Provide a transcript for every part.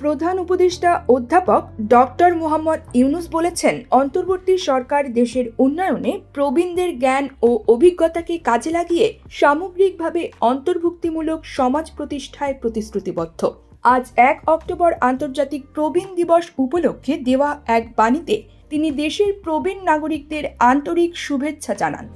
প্রধান উপদেষ্টা অধ্যাপক ডক্টর মোহাম্মদ ইউনুস বলেছেন, অন্তর্বর্তী সরকার দেশের উন্নয়নে প্রবীণদের জ্ঞান ও অভিজ্ঞতাকে কাজে লাগিয়ে সামগ্রিকভাবে অন্তর্ভুক্তিমূলক সমাজ প্রতিষ্ঠায় প্রতিশ্রুতিবদ্ধ। আজ 1 অক্টোবর আন্তর্জাতিক প্রবীণ দিবস উপলক্ষে দেওয়া এক বাণীতে তিনি দেশের প্রবীণ নাগরিকদের আন্তরিক শুভেচ্ছা জানান।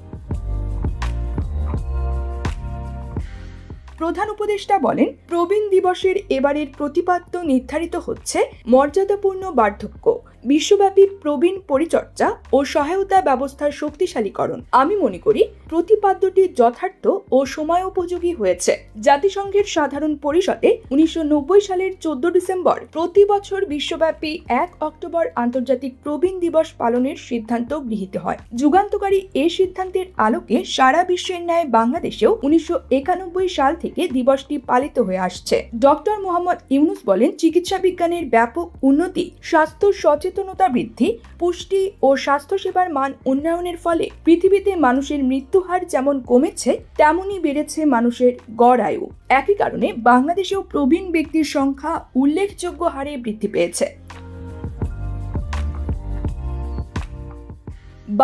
প্রধান উপদেষ্টা বলেন, প্রবীণ দিবসের এবারের প্রতিপাদ্য নির্ধারিত হচ্ছে মর্যাদাপূর্ণ বার্ধক্য, বিশ্বব্যাপী প্রবীণ পরিচর্যা ও সহায়তা ব্যবস্থার শক্তিশালীকরণ। আমি মনে করি প্রতিপাদ্যটি যথার্থ ও সময়োপযোগী হয়েছে। জাতিসংঘের সাধারণ পরিষদে 1990 সালের 14 ডিসেম্বর প্রতি বছর বিশ্বব্যাপী 1 অক্টোবর আন্তর্জাতিক প্রবীণ দিবস পালনের সিদ্ধান্ত গৃহীত হয়। যুগান্তকারী এই সিদ্ধান্তের আলোকে সারা বিশ্বের ন্যায় বাংলাদেশেও 1991 সাল থেকে দিবসটি পালিত হয়ে আসছে। ডক্টর মোহাম্মদ ইউনুস বলেন, চিকিৎসা বিজ্ঞানের ব্যাপক উন্নতি, স্বাস্থ্য সচেতনতা বৃদ্ধি, পুষ্টি ও স্বাস্থ্যসেবার মান উন্নয়নের ফলে পৃথিবীতে মানুষের মৃত্যুহার যেমন কমেছে তেমনই বেড়েছে মানুষের গড় আয়ু। একই কারণে বাংলাদেশেও প্রবীণ ব্যক্তির সংখ্যা উল্লেখযোগ্য হারে বৃদ্ধি পেয়েছে।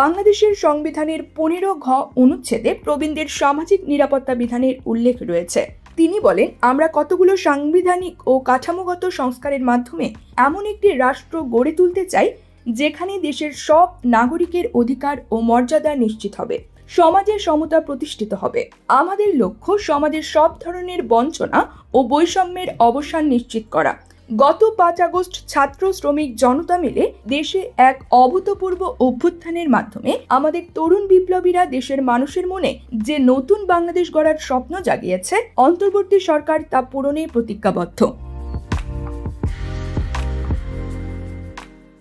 বাংলাদেশের সংবিধানের 15 ঘ অনুচ্ছেদে প্রবীণদের সামাজিক নিরাপত্তা বিধানের উল্লেখ রয়েছে। তিনি বলেন, আমরা কতগুলো সাংবিধানিক ও কাঠামোগত সংস্কারের মাধ্যমে এমন একটি রাষ্ট্র গড়ে তুলতে চাই যেখানে দেশের সব নাগরিকের অধিকার ও মর্যাদা নিশ্চিত হবে, সমাজের সমতা প্রতিষ্ঠিত হবে। আমাদের লক্ষ্য সমাজের সব ধরনের বঞ্চনা ও বৈষম্যের অবসান নিশ্চিত করা। গত 5 আগস্ট ছাত্র শ্রমিক জনতা মিলে দেশে এক অভূতপূর্ব অভ্যুত্থানের মাধ্যমে আমাদের তরুণ বিপ্লবীরা দেশের মানুষের মনে যে নতুন বাংলাদেশ গড়ার স্বপ্ন জাগিয়েছে, অন্তর্বর্তী সরকার তা পূরণে প্রতিজ্ঞাবদ্ধ।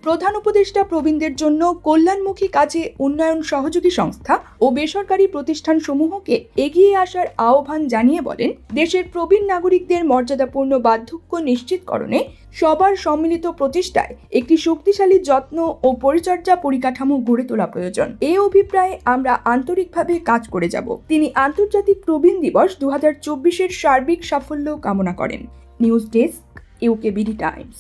প্রধান উপদেষ্টা প্রবীণদের জন্য কল্যাণমুখী কাজে উন্নয়ন সহযোগী সংস্থা ও বেসরকারি প্রতিষ্ঠানসমূহকে এগিয়ে আসার আহ্বান জানিয়ে বলেন, দেশের প্রবীণ নাগরিকদের মর্যাদাপূর্ণ বার্ধক্য নিশ্চিতকরণে সবার সম্মিলিত প্রচেষ্টায় একটি শক্তিশালী যত্ন ও পরিচর্যা পরিকাঠামো গড়ে তোলা প্রয়োজন। এই অভিপ্রায়ে আমরা আন্তরিকভাবে কাজ করে যাব। তিনি আন্তর্জাতিক প্রবীণ দিবস 2024-এর সার্বিক সাফল্য কামনা করেন। News desk, UKBD Times.